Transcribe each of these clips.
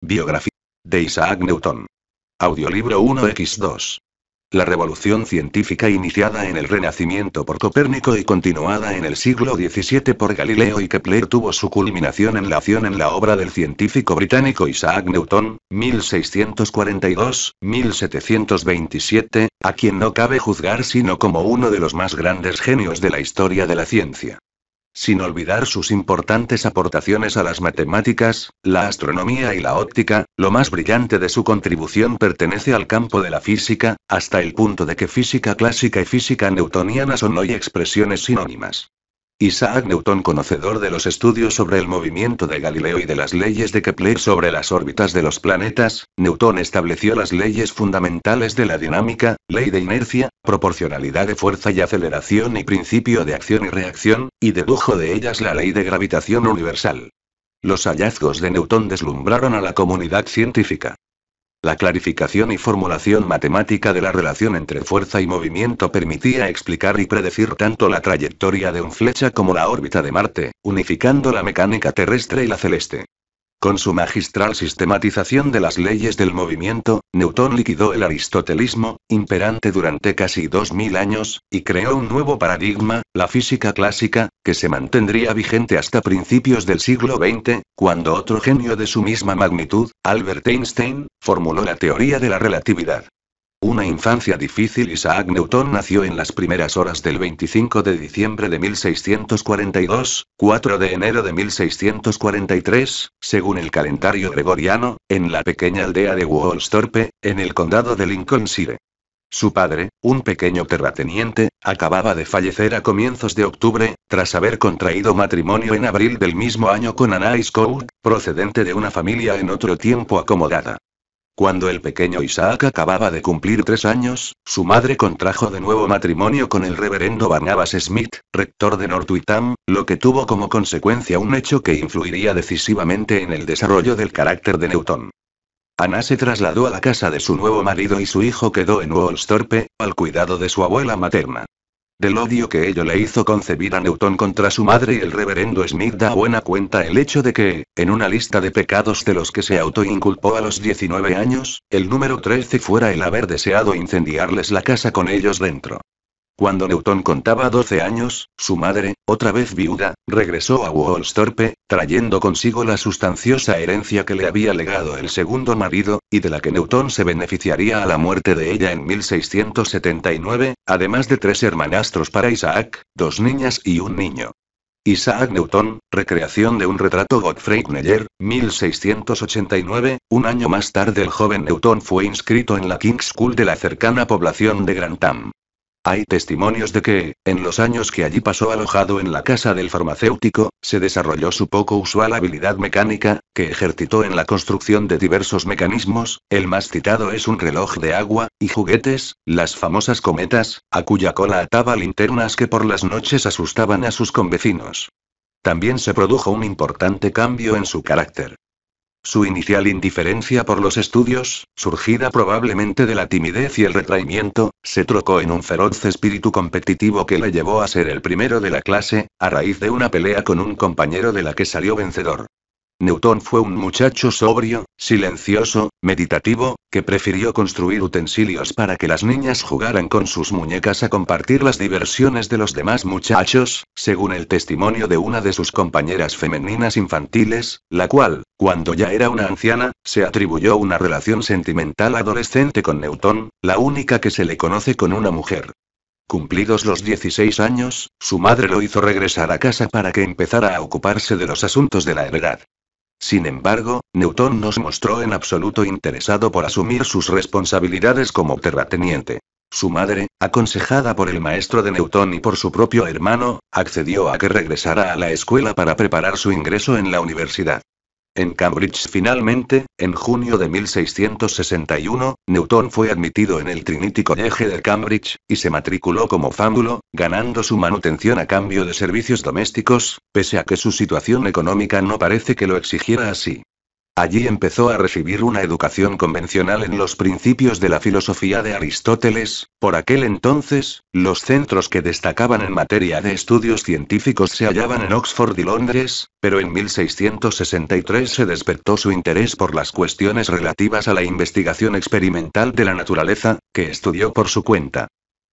Biografía de Isaac Newton. Audiolibro 1x2. La revolución científica iniciada en el Renacimiento por Copérnico y continuada en el siglo XVII por Galileo y Kepler tuvo su culminación en la obra del científico británico Isaac Newton, 1642-1727, a quien no cabe juzgar sino como uno de los más grandes genios de la historia de la ciencia. Sin olvidar sus importantes aportaciones a las matemáticas, la astronomía y la óptica, lo más brillante de su contribución pertenece al campo de la física, hasta el punto de que física clásica y física newtoniana son hoy expresiones sinónimas. Isaac Newton, conocedor de los estudios sobre el movimiento de Galileo y de las leyes de Kepler sobre las órbitas de los planetas, Newton estableció las leyes fundamentales de la dinámica, ley de inercia, proporcionalidad de fuerza y aceleración y principio de acción y reacción, y dedujo de ellas la ley de gravitación universal. Los hallazgos de Newton deslumbraron a la comunidad científica. La clarificación y formulación matemática de la relación entre fuerza y movimiento permitía explicar y predecir tanto la trayectoria de un flecha como la órbita de Marte, unificando la mecánica terrestre y la celeste. Con su magistral sistematización de las leyes del movimiento, Newton liquidó el aristotelismo, imperante durante casi 2000 años, y creó un nuevo paradigma, la física clásica, que se mantendría vigente hasta principios del siglo XX, cuando otro genio de su misma magnitud, Albert Einstein, formuló la teoría de la relatividad. Una infancia difícil. Isaac Newton nació en las primeras horas del 25 de diciembre de 1642, 4 de enero de 1643, según el calendario gregoriano, en la pequeña aldea de Woolsthorpe, en el condado de Lincolnshire. Su padre, un pequeño terrateniente, acababa de fallecer a comienzos de octubre, tras haber contraído matrimonio en abril del mismo año con Anna Scott, procedente de una familia en otro tiempo acomodada. Cuando el pequeño Isaac acababa de cumplir 3 años, su madre contrajo de nuevo matrimonio con el reverendo Barnabas Smith, rector de North Witham, lo que tuvo como consecuencia un hecho que influiría decisivamente en el desarrollo del carácter de Newton. Anna se trasladó a la casa de su nuevo marido y su hijo quedó en Woolsthorpe, al cuidado de su abuela materna. Del odio que ello le hizo concebir a Newton contra su madre y el reverendo Smith da buena cuenta el hecho de que, en una lista de pecados de los que se autoinculpó a los 19 años, el número 13 fuera el haber deseado incendiarles la casa con ellos dentro. Cuando Newton contaba 12 años, su madre, otra vez viuda, regresó a Woolsthorpe, trayendo consigo la sustanciosa herencia que le había legado el segundo marido, y de la que Newton se beneficiaría a la muerte de ella en 1679, además de 3 hermanastros para Isaac, 2 niñas y un niño. Isaac Newton, recreación de un retrato Godfrey Kneller, 1689, un año más tarde el joven Newton fue inscrito en la King's School de la cercana población de Grantham. Hay testimonios de que, en los años que allí pasó alojado en la casa del farmacéutico, se desarrolló su poco usual habilidad mecánica, que ejercitó en la construcción de diversos mecanismos. El más citado es un reloj de agua, y juguetes, las famosas cometas, a cuya cola ataba linternas que por las noches asustaban a sus convecinos. También se produjo un importante cambio en su carácter. Su inicial indiferencia por los estudios, surgida probablemente de la timidez y el retraimiento, se trocó en un feroz espíritu competitivo que le llevó a ser el primero de la clase, a raíz de una pelea con un compañero de la que salió vencedor. Newton fue un muchacho sobrio, silencioso, meditativo, que prefirió construir utensilios para que las niñas jugaran con sus muñecas a compartir las diversiones de los demás muchachos, según el testimonio de una de sus compañeras femeninas infantiles, la cual, cuando ya era una anciana, se atribuyó una relación sentimental adolescente con Newton, la única que se le conoce con una mujer. Cumplidos los 16 años, su madre lo hizo regresar a casa para que empezara a ocuparse de los asuntos de la heredad. Sin embargo, Newton no se mostró en absoluto interesado por asumir sus responsabilidades como terrateniente. Su madre, aconsejada por el maestro de Newton y por su propio hermano, accedió a que regresara a la escuela para preparar su ingreso en la universidad. En Cambridge finalmente, en junio de 1661, Newton fue admitido en el Trinity College de Cambridge, y se matriculó como fámulo, ganando su manutención a cambio de servicios domésticos, pese a que su situación económica no parece que lo exigiera así. Allí empezó a recibir una educación convencional en los principios de la filosofía de Aristóteles. Por aquel entonces, los centros que destacaban en materia de estudios científicos se hallaban en Oxford y Londres, pero en 1663 se despertó su interés por las cuestiones relativas a la investigación experimental de la naturaleza, que estudió por su cuenta.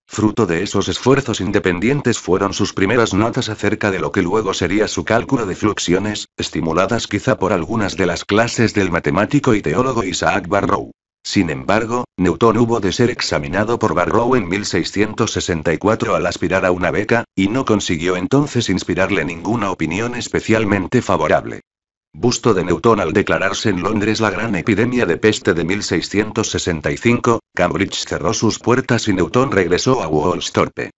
Fruto de esos esfuerzos independientes fueron sus primeras notas acerca de lo que luego sería su cálculo de fluxiones, estimuladas quizá por algunas de las clases del matemático y teólogo Isaac Barrow. Sin embargo, Newton hubo de ser examinado por Barrow en 1664 al aspirar a una beca, y no consiguió entonces inspirarle ninguna opinión especialmente favorable. Busto de Newton al declararse en Londres la gran epidemia de peste de 1665, Cambridge cerró sus puertas y Newton regresó a Woolsthorpe.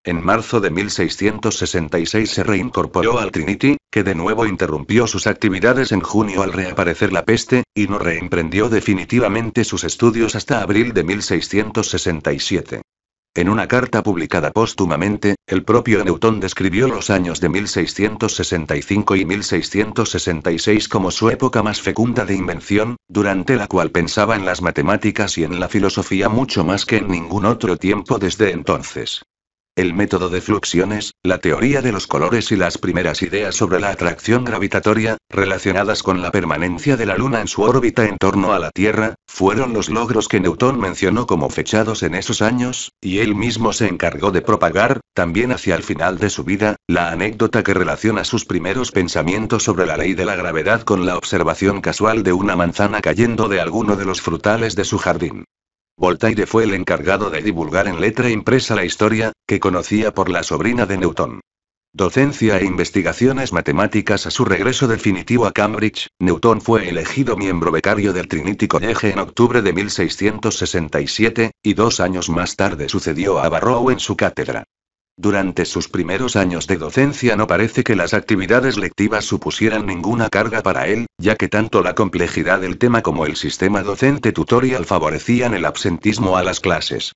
En marzo de 1666 se reincorporó al Trinity, que de nuevo interrumpió sus actividades en junio al reaparecer la peste, y no reemprendió definitivamente sus estudios hasta abril de 1667. En una carta publicada póstumamente, el propio Newton describió los años de 1665 y 1666 como su época más fecunda de invención, durante la cual pensaba en las matemáticas y en la filosofía mucho más que en ningún otro tiempo desde entonces. El método de fluxiones, la teoría de los colores y las primeras ideas sobre la atracción gravitatoria, relacionadas con la permanencia de la Luna en su órbita en torno a la Tierra, fueron los logros que Newton mencionó como fechados en esos años, y él mismo se encargó de propagar, también hacia el final de su vida, la anécdota que relaciona sus primeros pensamientos sobre la ley de la gravedad con la observación casual de una manzana cayendo de alguno de los frutales de su jardín. Voltaire fue el encargado de divulgar en letra impresa la historia, que conocía por la sobrina de Newton. Docencia e investigaciones matemáticas. A su regreso definitivo a Cambridge, Newton fue elegido miembro becario del Trinity College en octubre de 1667, y 2 años más tarde sucedió a Barrow en su cátedra. Durante sus primeros años de docencia no parece que las actividades lectivas supusieran ninguna carga para él, ya que tanto la complejidad del tema como el sistema docente tutorial favorecían el absentismo a las clases.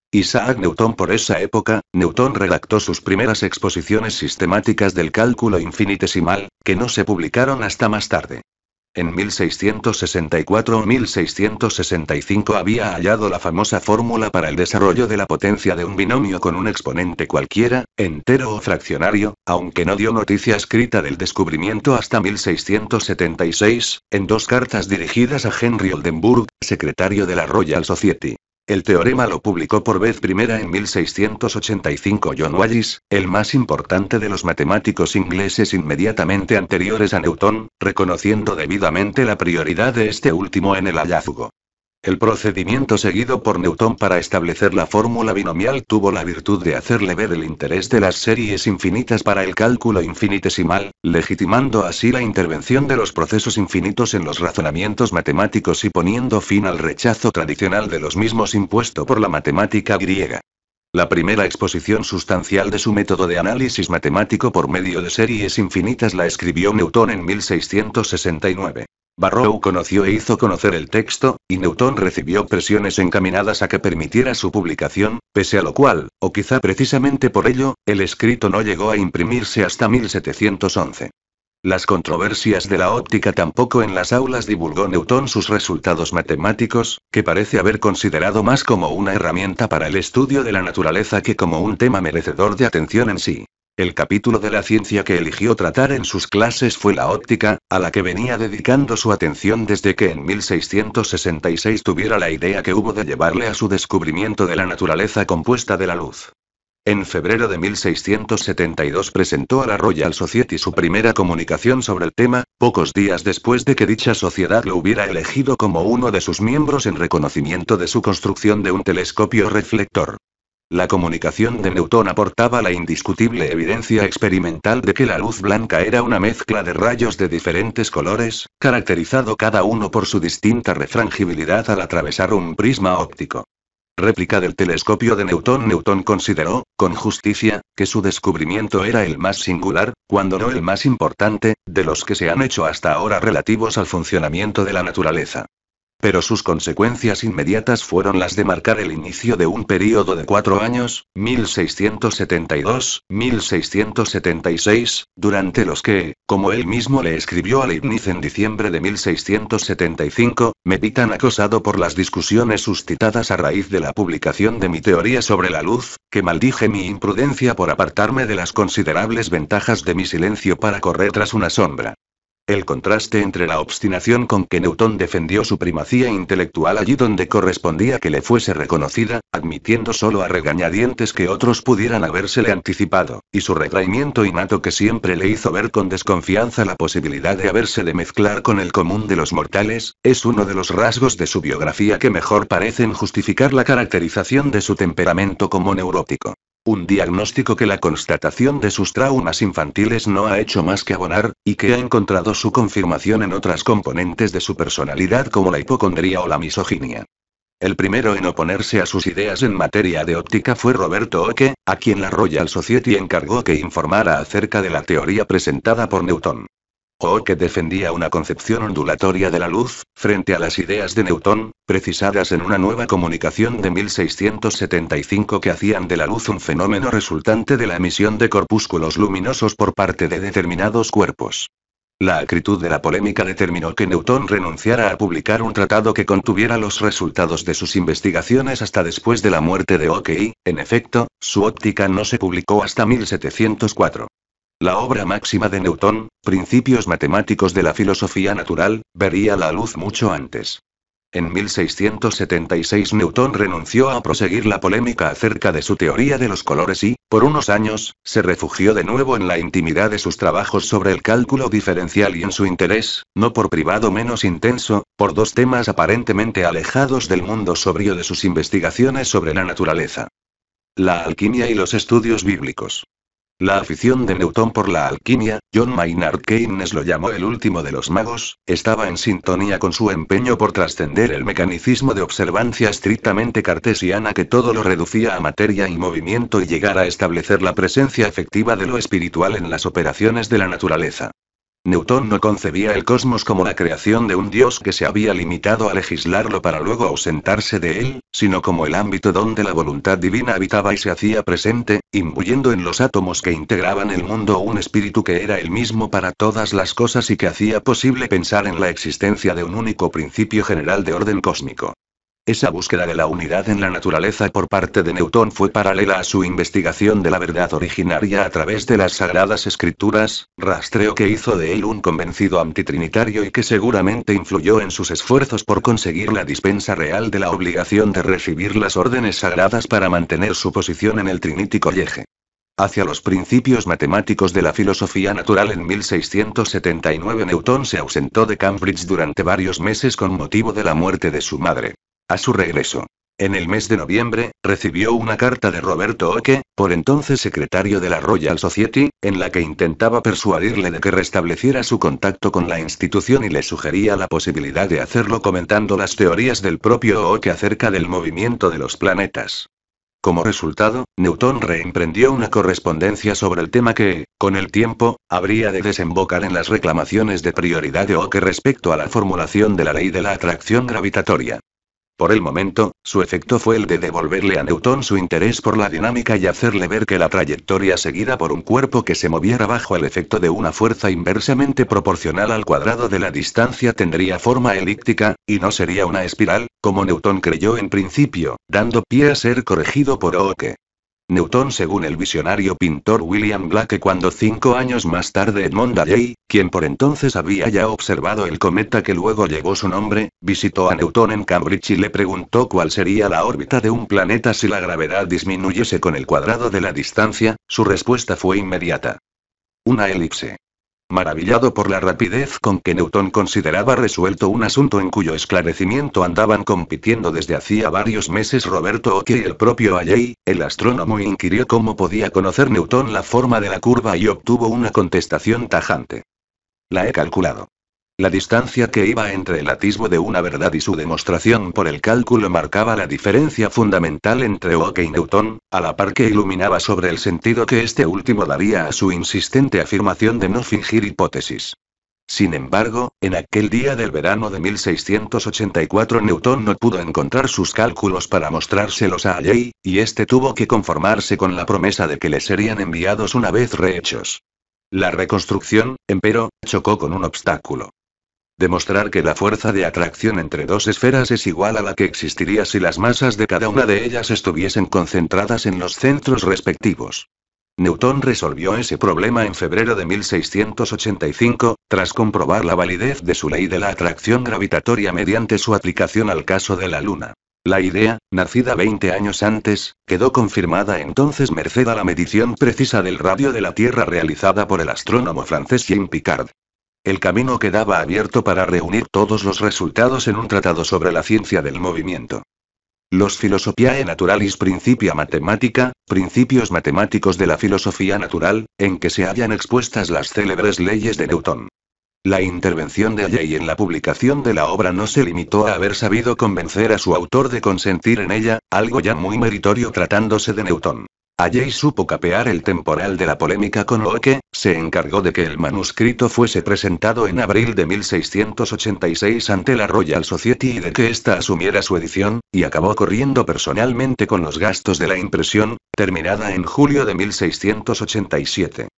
Isaac Newton. Por esa época, Newton redactó sus primeras exposiciones sistemáticas del cálculo infinitesimal, que no se publicaron hasta más tarde. En 1664 o 1665 había hallado la famosa fórmula para el desarrollo de la potencia de un binomio con un exponente cualquiera, entero o fraccionario, aunque no dio noticia escrita del descubrimiento hasta 1676, en 2 cartas dirigidas a Henry Oldenburg, secretario de la Royal Society. El teorema lo publicó por vez primera en 1685 John Wallis, el más importante de los matemáticos ingleses inmediatamente anteriores a Newton, reconociendo debidamente la prioridad de este último en el hallazgo. El procedimiento seguido por Newton para establecer la fórmula binomial tuvo la virtud de hacerle ver el interés de las series infinitas para el cálculo infinitesimal, legitimando así la intervención de los procesos infinitos en los razonamientos matemáticos y poniendo fin al rechazo tradicional de los mismos impuesto por la matemática griega. La primera exposición sustancial de su método de análisis matemático por medio de series infinitas la escribió Newton en 1669. Barrow conoció e hizo conocer el texto, y Newton recibió presiones encaminadas a que permitiera su publicación, pese a lo cual, o quizá precisamente por ello, el escrito no llegó a imprimirse hasta 1711. Las controversias de la óptica. Tampoco en las aulas divulgó Newton sus resultados matemáticos, que parece haber considerado más como una herramienta para el estudio de la naturaleza que como un tema merecedor de atención en sí. El capítulo de la ciencia que eligió tratar en sus clases fue la óptica, a la que venía dedicando su atención desde que en 1666 tuviera la idea que hubo de llevarle a su descubrimiento de la naturaleza compuesta de la luz. En febrero de 1672 presentó a la Royal Society su primera comunicación sobre el tema, pocos días después de que dicha sociedad lo hubiera elegido como uno de sus miembros en reconocimiento de su construcción de un telescopio reflector. La comunicación de Newton aportaba la indiscutible evidencia experimental de que la luz blanca era una mezcla de rayos de diferentes colores, caracterizado cada uno por su distinta refrangibilidad al atravesar un prisma óptico. Réplica del telescopio de Newton. Newton consideró, con justicia, que su descubrimiento era el más singular, cuando no el más importante, de los que se han hecho hasta ahora relativos al funcionamiento de la naturaleza. Pero sus consecuencias inmediatas fueron las de marcar el inicio de un período de 4 años, 1672-1676, durante los que, como él mismo le escribió a Leibniz en diciembre de 1675, me vi tan acosado por las discusiones suscitadas a raíz de la publicación de mi teoría sobre la luz, que maldije mi imprudencia por apartarme de las considerables ventajas de mi silencio para correr tras una sombra. El contraste entre la obstinación con que Newton defendió su primacía intelectual allí donde correspondía que le fuese reconocida, admitiendo solo a regañadientes que otros pudieran habérsele anticipado, y su retraimiento innato que siempre le hizo ver con desconfianza la posibilidad de haberse de mezclar con el común de los mortales, es uno de los rasgos de su biografía que mejor parecen justificar la caracterización de su temperamento como neurótico. Un diagnóstico que la constatación de sus traumas infantiles no ha hecho más que abonar, y que ha encontrado su confirmación en otras componentes de su personalidad como la hipocondría o la misoginia. El primero en oponerse a sus ideas en materia de óptica fue Roberto Hooke, a quien la Royal Society encargó que informara acerca de la teoría presentada por Newton. Hooke defendía una concepción ondulatoria de la luz, frente a las ideas de Newton, precisadas en una nueva comunicación de 1675 que hacían de la luz un fenómeno resultante de la emisión de corpúsculos luminosos por parte de determinados cuerpos. La acritud de la polémica determinó que Newton renunciara a publicar un tratado que contuviera los resultados de sus investigaciones hasta después de la muerte de Hooke y, en efecto, su óptica no se publicó hasta 1704. La obra máxima de Newton, Principios matemáticos de la filosofía natural, vería la luz mucho antes. En 1676 Newton renunció a proseguir la polémica acerca de su teoría de los colores y, por unos años, se refugió de nuevo en la intimidad de sus trabajos sobre el cálculo diferencial y en su interés, no por privado menos intenso, por dos temas aparentemente alejados del mundo sobrio de sus investigaciones sobre la naturaleza: la alquimia y los estudios bíblicos. La afición de Newton por la alquimia, John Maynard Keynes lo llamó el último de los magos, estaba en sintonía con su empeño por trascender el mecanicismo de observancia estrictamente cartesiana que todo lo reducía a materia y movimiento y llegar a establecer la presencia efectiva de lo espiritual en las operaciones de la naturaleza. Newton no concebía el cosmos como la creación de un dios que se había limitado a legislarlo para luego ausentarse de él, sino como el ámbito donde la voluntad divina habitaba y se hacía presente, imbuyendo en los átomos que integraban el mundo un espíritu que era el mismo para todas las cosas y que hacía posible pensar en la existencia de un único principio general de orden cósmico. Esa búsqueda de la unidad en la naturaleza por parte de Newton fue paralela a su investigación de la verdad originaria a través de las Sagradas Escrituras, rastreo que hizo de él un convencido antitrinitario y que seguramente influyó en sus esfuerzos por conseguir la dispensa real de la obligación de recibir las órdenes sagradas para mantener su posición en el trinítico College. Hacia los principios matemáticos de la filosofía natural en 1679 Newton se ausentó de Cambridge durante varios meses con motivo de la muerte de su madre. A su regreso, en el mes de noviembre, recibió una carta de Roberto Hooke, por entonces secretario de la Royal Society, en la que intentaba persuadirle de que restableciera su contacto con la institución y le sugería la posibilidad de hacerlo comentando las teorías del propio Hooke acerca del movimiento de los planetas. Como resultado, Newton reemprendió una correspondencia sobre el tema que, con el tiempo, habría de desembocar en las reclamaciones de prioridad de Hooke respecto a la formulación de la ley de la atracción gravitatoria. Por el momento, su efecto fue el de devolverle a Newton su interés por la dinámica y hacerle ver que la trayectoria seguida por un cuerpo que se moviera bajo el efecto de una fuerza inversamente proporcional al cuadrado de la distancia tendría forma elíptica, y no sería una espiral, como Newton creyó en principio, dando pie a ser corregido por Hooke. Newton, según el visionario pintor William Blake, cuando 5 años más tarde Edmond Halley, quien por entonces había ya observado el cometa que luego llevó su nombre, visitó a Newton en Cambridge y le preguntó cuál sería la órbita de un planeta si la gravedad disminuyese con el cuadrado de la distancia, su respuesta fue inmediata: una elipse. Maravillado por la rapidez con que Newton consideraba resuelto un asunto en cuyo esclarecimiento andaban compitiendo desde hacía varios meses Roberto Hooke y el propio Halley, el astrónomo inquirió cómo podía conocer Newton la forma de la curva y obtuvo una contestación tajante: la he calculado. La distancia que iba entre el atisbo de una verdad y su demostración por el cálculo marcaba la diferencia fundamental entre Hooke y Newton, a la par que iluminaba sobre el sentido que este último daría a su insistente afirmación de no fingir hipótesis. Sin embargo, en aquel día del verano de 1684 Newton no pudo encontrar sus cálculos para mostrárselos a Halley, y este tuvo que conformarse con la promesa de que le serían enviados una vez rehechos. La reconstrucción, empero, chocó con un obstáculo. Demostrar que la fuerza de atracción entre dos esferas es igual a la que existiría si las masas de cada una de ellas estuviesen concentradas en los centros respectivos. Newton resolvió ese problema en febrero de 1685, tras comprobar la validez de su ley de la atracción gravitatoria mediante su aplicación al caso de la Luna. La idea, nacida 20 años antes, quedó confirmada entonces merced a la medición precisa del radio de la Tierra realizada por el astrónomo francés Jean Picard. El camino quedaba abierto para reunir todos los resultados en un tratado sobre la ciencia del movimiento. Los Philosophiae Naturalis Principia Mathematica, principios matemáticos de la filosofía natural, en que se hallan expuestas las célebres leyes de Newton. La intervención de Halley en la publicación de la obra no se limitó a haber sabido convencer a su autor de consentir en ella, algo ya muy meritorio tratándose de Newton. Halley supo capear el temporal de la polémica con Locke, se encargó de que el manuscrito fuese presentado en abril de 1686 ante la Royal Society y de que ésta asumiera su edición, y acabó corriendo personalmente con los gastos de la impresión, terminada en julio de 1687.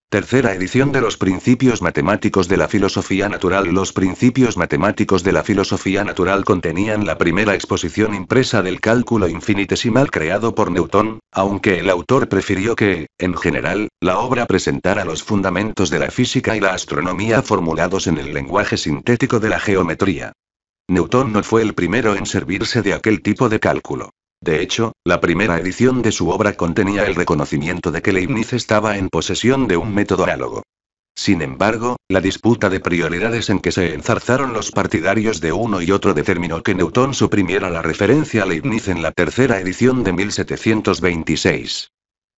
Tercera edición de los Principios Matemáticos de la Filosofía Natural. Los Principios Matemáticos de la Filosofía Natural contenían la primera exposición impresa del cálculo infinitesimal creado por Newton, aunque el autor prefirió que, en general, la obra presentara los fundamentos de la física y la astronomía formulados en el lenguaje sintético de la geometría. Newton no fue el primero en servirse de aquel tipo de cálculo. De hecho, la primera edición de su obra contenía el reconocimiento de que Leibniz estaba en posesión de un método análogo. Sin embargo, la disputa de prioridades en que se enzarzaron los partidarios de uno y otro determinó que Newton suprimiera la referencia a Leibniz en la tercera edición de 1726.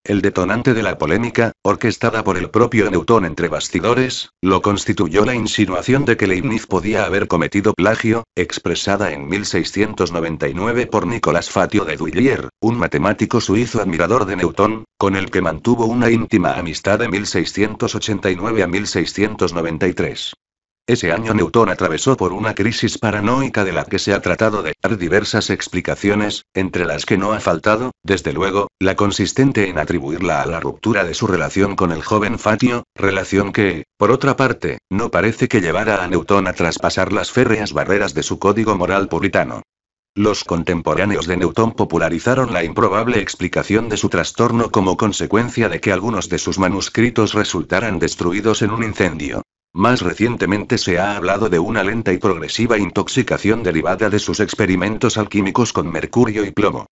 El detonante de la polémica, orquestada por el propio Newton entre bastidores, lo constituyó la insinuación de que Leibniz podía haber cometido plagio, expresada en 1699 por Nicolas Fatio de Duillier, un matemático suizo admirador de Newton, con el que mantuvo una íntima amistad de 1689 a 1693. Ese año Newton atravesó por una crisis paranoica de la que se ha tratado de dar diversas explicaciones, entre las que no ha faltado, desde luego, la consistente en atribuirla a la ruptura de su relación con el joven Fatio, relación que, por otra parte, no parece que llevara a Newton a traspasar las férreas barreras de su código moral puritano. Los contemporáneos de Newton popularizaron la improbable explicación de su trastorno como consecuencia de que algunos de sus manuscritos resultaran destruidos en un incendio. Más recientemente se ha hablado de una lenta y progresiva intoxicación derivada de sus experimentos alquímicos con mercurio y plomo.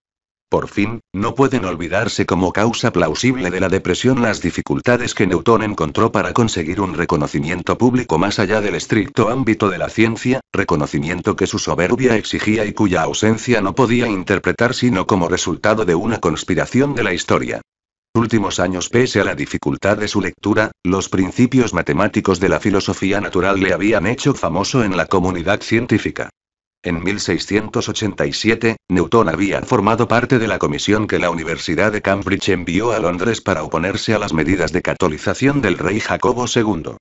Por fin, no pueden olvidarse como causa plausible de la depresión las dificultades que Newton encontró para conseguir un reconocimiento público más allá del estricto ámbito de la ciencia, reconocimiento que su soberbia exigía y cuya ausencia no podía interpretar sino como resultado de una conspiración de la historia. Últimos años. Pese a la dificultad de su lectura, los principios matemáticos de la filosofía natural le habían hecho famoso en la comunidad científica. En 1687, Newton había formado parte de la comisión que la Universidad de Cambridge envió a Londres para oponerse a las medidas de catolización del rey Jacobo II.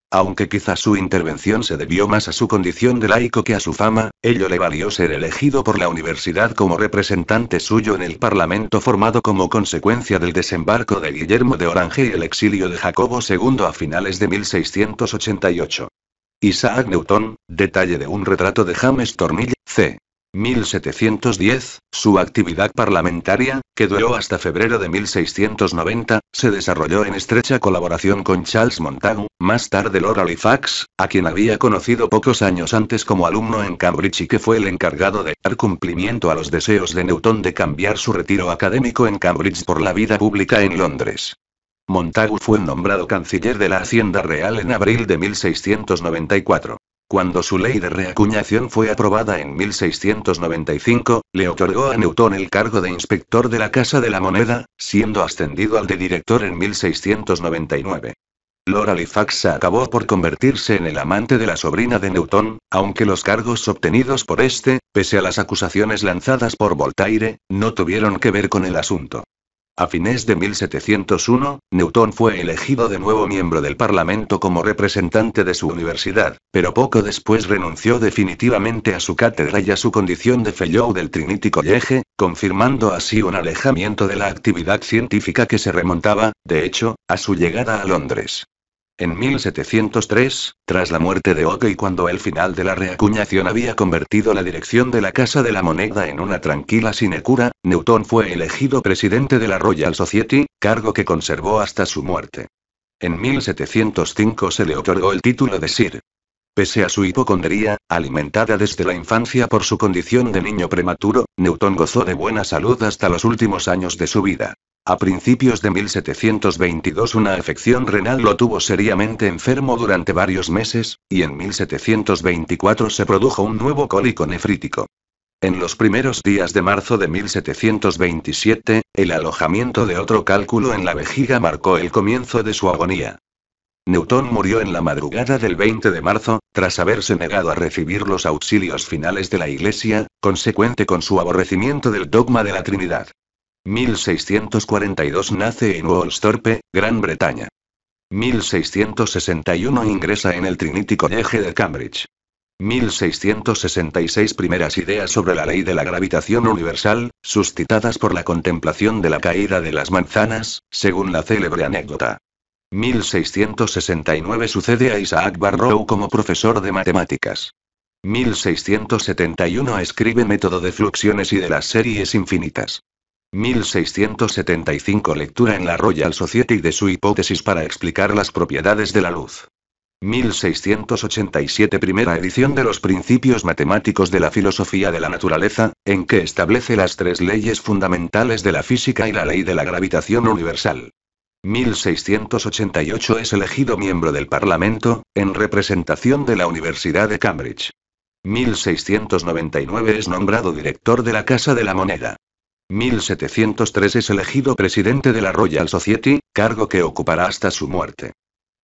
Aunque quizás su intervención se debió más a su condición de laico que a su fama, ello le valió ser elegido por la universidad como representante suyo en el Parlamento formado como consecuencia del desembarco de Guillermo de Orange y el exilio de Jacobo II a finales de 1688. Isaac Newton, detalle de un retrato de James Thornhill, c. 1710, su actividad parlamentaria, que duró hasta febrero de 1690, se desarrolló en estrecha colaboración con Charles Montagu, más tarde Lord Halifax, a quien había conocido pocos años antes como alumno en Cambridge y que fue el encargado de dar cumplimiento a los deseos de Newton de cambiar su retiro académico en Cambridge por la vida pública en Londres. Montagu fue nombrado canciller de la Hacienda Real en abril de 1694. Cuando su ley de reacuñación fue aprobada en 1695, le otorgó a Newton el cargo de inspector de la Casa de la Moneda, siendo ascendido al de director en 1699. Lord Halifax acabó por convertirse en el amante de la sobrina de Newton, aunque los cargos obtenidos por este, pese a las acusaciones lanzadas por Voltaire, no tuvieron que ver con el asunto. A fines de 1701, Newton fue elegido de nuevo miembro del Parlamento como representante de su universidad, pero poco después renunció definitivamente a su cátedra y a su condición de Fellow del Trinity College, confirmando así un alejamiento de la actividad científica que se remontaba, de hecho, a su llegada a Londres. En 1703, tras la muerte de Oke y cuando el final de la reacuñación había convertido la dirección de la Casa de la Moneda en una tranquila sinecura, Newton fue elegido presidente de la Royal Society, cargo que conservó hasta su muerte. En 1705 se le otorgó el título de Sir. Pese a su hipocondría, alimentada desde la infancia por su condición de niño prematuro, Newton gozó de buena salud hasta los últimos años de su vida. A principios de 1722 una afección renal lo tuvo seriamente enfermo durante varios meses, y en 1724 se produjo un nuevo cólico nefrítico. En los primeros días de marzo de 1727, el alojamiento de otro cálculo en la vejiga marcó el comienzo de su agonía. Newton murió en la madrugada del 20 de marzo, tras haberse negado a recibir los auxilios finales de la Iglesia, consecuente con su aborrecimiento del dogma de la Trinidad. 1642 nace en Woolsthorpe, Gran Bretaña. 1661 ingresa en el Trinity College de Cambridge. 1666 primeras ideas sobre la ley de la gravitación universal, suscitadas por la contemplación de la caída de las manzanas, según la célebre anécdota. 1669 sucede a Isaac Barrow como profesor de matemáticas. 1671 escribe Método de fluxiones y de las series infinitas. 1675 lectura en la Royal Society de su hipótesis para explicar las propiedades de la luz. 1687 primera edición de los Principios Matemáticos de la Filosofía de la Naturaleza, en que establece las tres leyes fundamentales de la física y la ley de la gravitación universal. 1688 es elegido miembro del Parlamento, en representación de la Universidad de Cambridge. 1699 es nombrado director de la Casa de la Moneda. 1703 es elegido presidente de la Royal Society, cargo que ocupará hasta su muerte.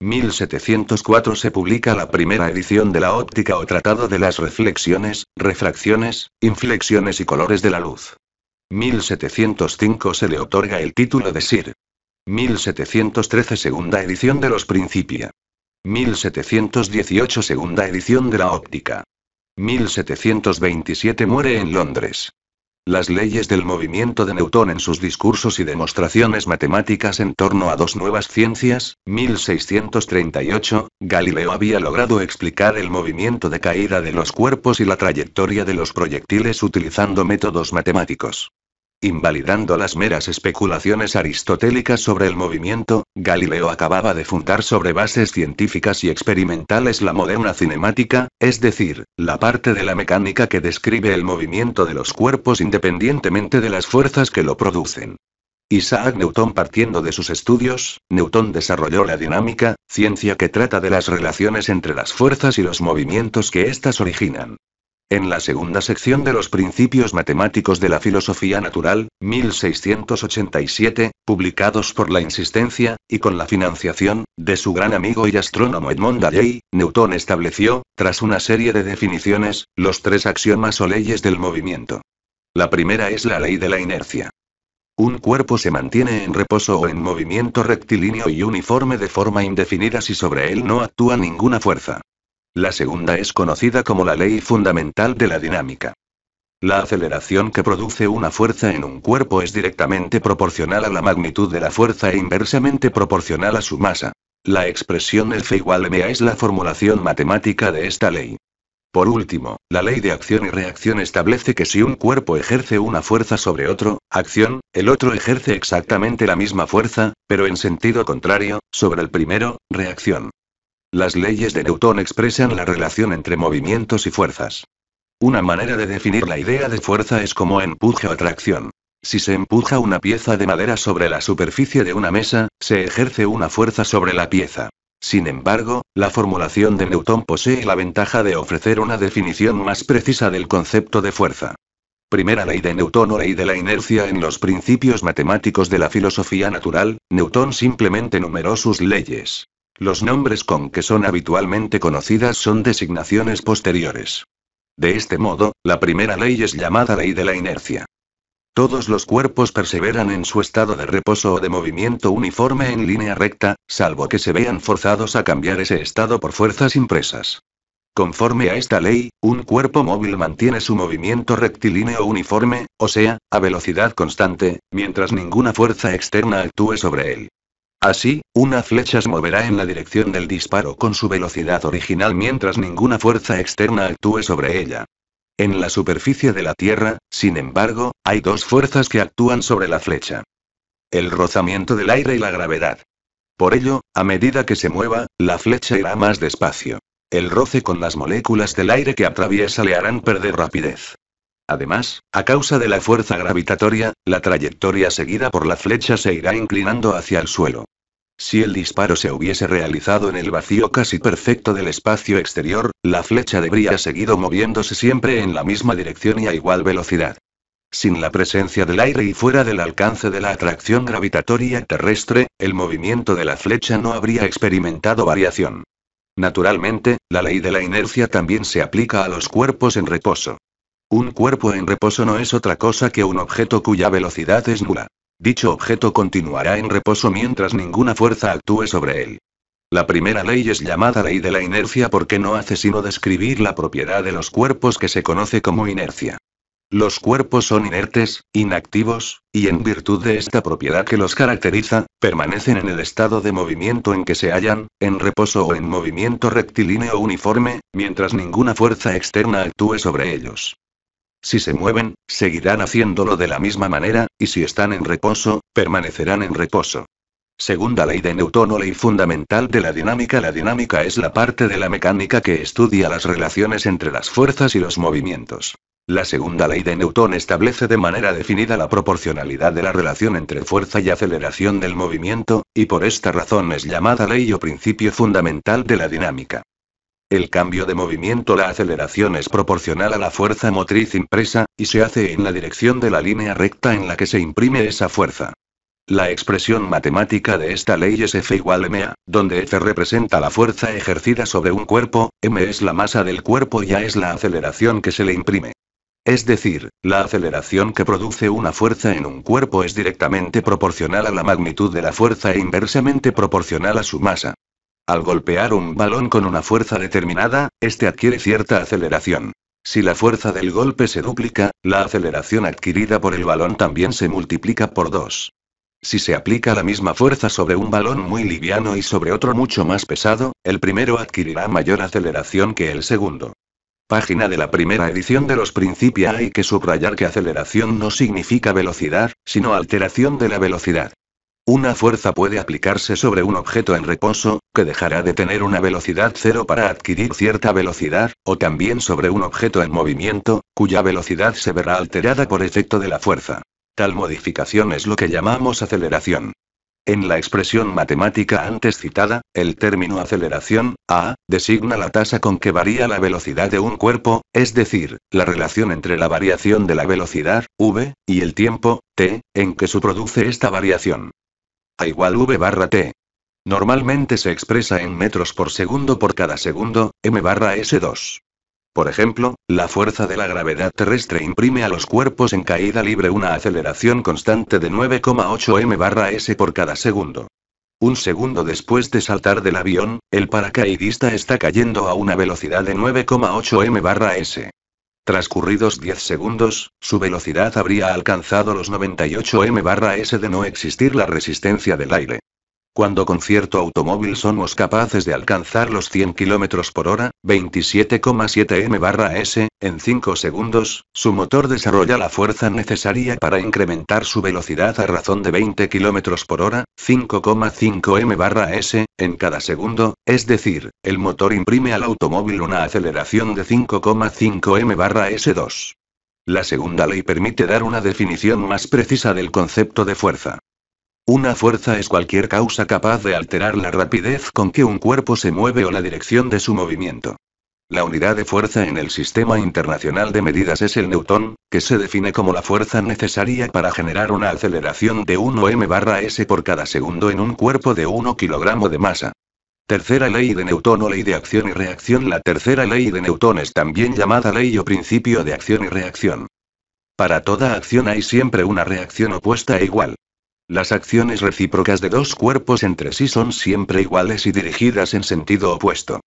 1704 se publica la primera edición de la óptica o tratado de las reflexiones, refracciones, inflexiones y colores de la luz. 1705 se le otorga el título de Sir. 1713 segunda edición de los Principia. 1718 segunda edición de la óptica. 1727 muere en Londres. Las leyes del movimiento de Newton en sus discursos y demostraciones matemáticas en torno a dos nuevas ciencias. 1638, Galileo había logrado explicar el movimiento de caída de los cuerpos y la trayectoria de los proyectiles utilizando métodos matemáticos. Invalidando las meras especulaciones aristotélicas sobre el movimiento, Galileo acababa de fundar sobre bases científicas y experimentales la moderna cinemática, es decir, la parte de la mecánica que describe el movimiento de los cuerpos independientemente de las fuerzas que lo producen. Isaac Newton partiendo de sus estudios, Newton desarrolló la dinámica, ciencia que trata de las relaciones entre las fuerzas y los movimientos que éstas originan. En la segunda sección de los Principios Matemáticos de la Filosofía Natural, 1687, publicados por la insistencia, y con la financiación, de su gran amigo y astrónomo Edmond Halley, Newton estableció, tras una serie de definiciones, los tres axiomas o leyes del movimiento. La primera es la ley de la inercia. Un cuerpo se mantiene en reposo o en movimiento rectilíneo y uniforme de forma indefinida si sobre él no actúa ninguna fuerza. La segunda es conocida como la ley fundamental de la dinámica. La aceleración que produce una fuerza en un cuerpo es directamente proporcional a la magnitud de la fuerza e inversamente proporcional a su masa. La expresión F igual ma es la formulación matemática de esta ley. Por último, la ley de acción y reacción establece que si un cuerpo ejerce una fuerza sobre otro, acción, el otro ejerce exactamente la misma fuerza, pero en sentido contrario, sobre el primero, reacción. Las leyes de Newton expresan la relación entre movimientos y fuerzas. Una manera de definir la idea de fuerza es como empuje o tracción. Si se empuja una pieza de madera sobre la superficie de una mesa, se ejerce una fuerza sobre la pieza. Sin embargo, la formulación de Newton posee la ventaja de ofrecer una definición más precisa del concepto de fuerza. Primera ley de Newton o ley de la inercia. En los Principios Matemáticos de la Filosofía Natural, Newton simplemente numeró sus leyes. Los nombres con que son habitualmente conocidas son designaciones posteriores. De este modo, la primera ley es llamada ley de la inercia. Todos los cuerpos perseveran en su estado de reposo o de movimiento uniforme en línea recta, salvo que se vean forzados a cambiar ese estado por fuerzas impresas. Conforme a esta ley, un cuerpo móvil mantiene su movimiento rectilíneo uniforme, o sea, a velocidad constante, mientras ninguna fuerza externa actúe sobre él. Así, una flecha se moverá en la dirección del disparo con su velocidad original mientras ninguna fuerza externa actúe sobre ella. En la superficie de la Tierra, sin embargo, hay dos fuerzas que actúan sobre la flecha. El rozamiento del aire y la gravedad. Por ello, a medida que se mueva, la flecha irá más despacio. El roce con las moléculas del aire que atraviesa le harán perder rapidez. Además, a causa de la fuerza gravitatoria, la trayectoria seguida por la flecha se irá inclinando hacia el suelo. Si el disparo se hubiese realizado en el vacío casi perfecto del espacio exterior, la flecha habría seguido moviéndose siempre en la misma dirección y a igual velocidad. Sin la presencia del aire y fuera del alcance de la atracción gravitatoria terrestre, el movimiento de la flecha no habría experimentado variación. Naturalmente, la ley de la inercia también se aplica a los cuerpos en reposo. Un cuerpo en reposo no es otra cosa que un objeto cuya velocidad es nula. Dicho objeto continuará en reposo mientras ninguna fuerza actúe sobre él. La primera ley es llamada ley de la inercia porque no hace sino describir la propiedad de los cuerpos que se conoce como inercia. Los cuerpos son inertes, inactivos, y en virtud de esta propiedad que los caracteriza, permanecen en el estado de movimiento en que se hallan, en reposo o en movimiento rectilíneo uniforme, mientras ninguna fuerza externa actúe sobre ellos. Si se mueven, seguirán haciéndolo de la misma manera, y si están en reposo, permanecerán en reposo. Segunda ley de Newton o ley fundamental de la dinámica. La dinámica es la parte de la mecánica que estudia las relaciones entre las fuerzas y los movimientos. La segunda ley de Newton establece de manera definida la proporcionalidad de la relación entre fuerza y aceleración del movimiento, y por esta razón es llamada ley o principio fundamental de la dinámica. El cambio de movimiento, la aceleración es proporcional a la fuerza motriz impresa, y se hace en la dirección de la línea recta en la que se imprime esa fuerza. La expresión matemática de esta ley es F igual ma, donde F representa la fuerza ejercida sobre un cuerpo, m es la masa del cuerpo y a es la aceleración que se le imprime. Es decir, la aceleración que produce una fuerza en un cuerpo es directamente proporcional a la magnitud de la fuerza e inversamente proporcional a su masa. Al golpear un balón con una fuerza determinada, este adquiere cierta aceleración. Si la fuerza del golpe se duplica, la aceleración adquirida por el balón también se multiplica por 2. Si se aplica la misma fuerza sobre un balón muy liviano y sobre otro mucho más pesado, el primero adquirirá mayor aceleración que el segundo. Página de la primera edición de los Principia. Hay que subrayar que aceleración no significa velocidad, sino alteración de la velocidad. Una fuerza puede aplicarse sobre un objeto en reposo, que dejará de tener una velocidad cero para adquirir cierta velocidad, o también sobre un objeto en movimiento, cuya velocidad se verá alterada por efecto de la fuerza. Tal modificación es lo que llamamos aceleración. En la expresión matemática antes citada, el término aceleración, a, designa la tasa con que varía la velocidad de un cuerpo, es decir, la relación entre la variación de la velocidad, v, y el tiempo, t, en que se produce esta variación. A igual v barra t. Normalmente se expresa en metros por segundo por cada segundo, m barra s2. Por ejemplo, la fuerza de la gravedad terrestre imprime a los cuerpos en caída libre una aceleración constante de 9,8 m barra s por cada segundo. Un segundo después de saltar del avión, el paracaidista está cayendo a una velocidad de 9,8 m barra s. Transcurridos 10 segundos, su velocidad habría alcanzado los 98 m barra s de no existir la resistencia del aire. Cuando con cierto automóvil somos capaces de alcanzar los 100 km por hora, 27,7 m barra s, en 5 segundos, su motor desarrolla la fuerza necesaria para incrementar su velocidad a razón de 20 km por hora, 5,5 m barra s, en cada segundo, es decir, el motor imprime al automóvil una aceleración de 5,5 m barra s2. La segunda ley permite dar una definición más precisa del concepto de fuerza. Una fuerza es cualquier causa capaz de alterar la rapidez con que un cuerpo se mueve o la dirección de su movimiento. La unidad de fuerza en el Sistema Internacional de Medidas es el newton, que se define como la fuerza necesaria para generar una aceleración de 1 m barra s por cada segundo en un cuerpo de 1 kg de masa. Tercera ley de Newton o ley de acción y reacción. La tercera ley de Newton es también llamada ley o principio de acción y reacción. Para toda acción hay siempre una reacción opuesta e igual. Las acciones recíprocas de dos cuerpos entre sí son siempre iguales y dirigidas en sentido opuesto.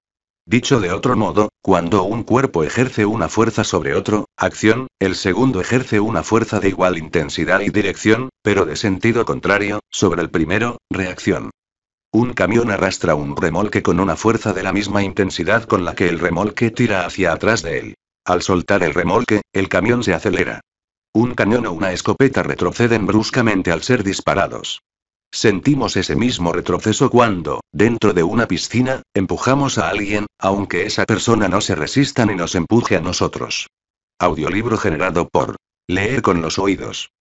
Dicho de otro modo, cuando un cuerpo ejerce una fuerza sobre otro, acción, el segundo ejerce una fuerza de igual intensidad y dirección, pero de sentido contrario, sobre el primero, reacción. Un camión arrastra un remolque con una fuerza de la misma intensidad con la que el remolque tira hacia atrás de él. Al soltar el remolque, el camión se acelera. Un cañón o una escopeta retroceden bruscamente al ser disparados. Sentimos ese mismo retroceso cuando, dentro de una piscina, empujamos a alguien, aunque esa persona no se resista ni nos empuje a nosotros. Audiolibro generado por Leer con los oídos.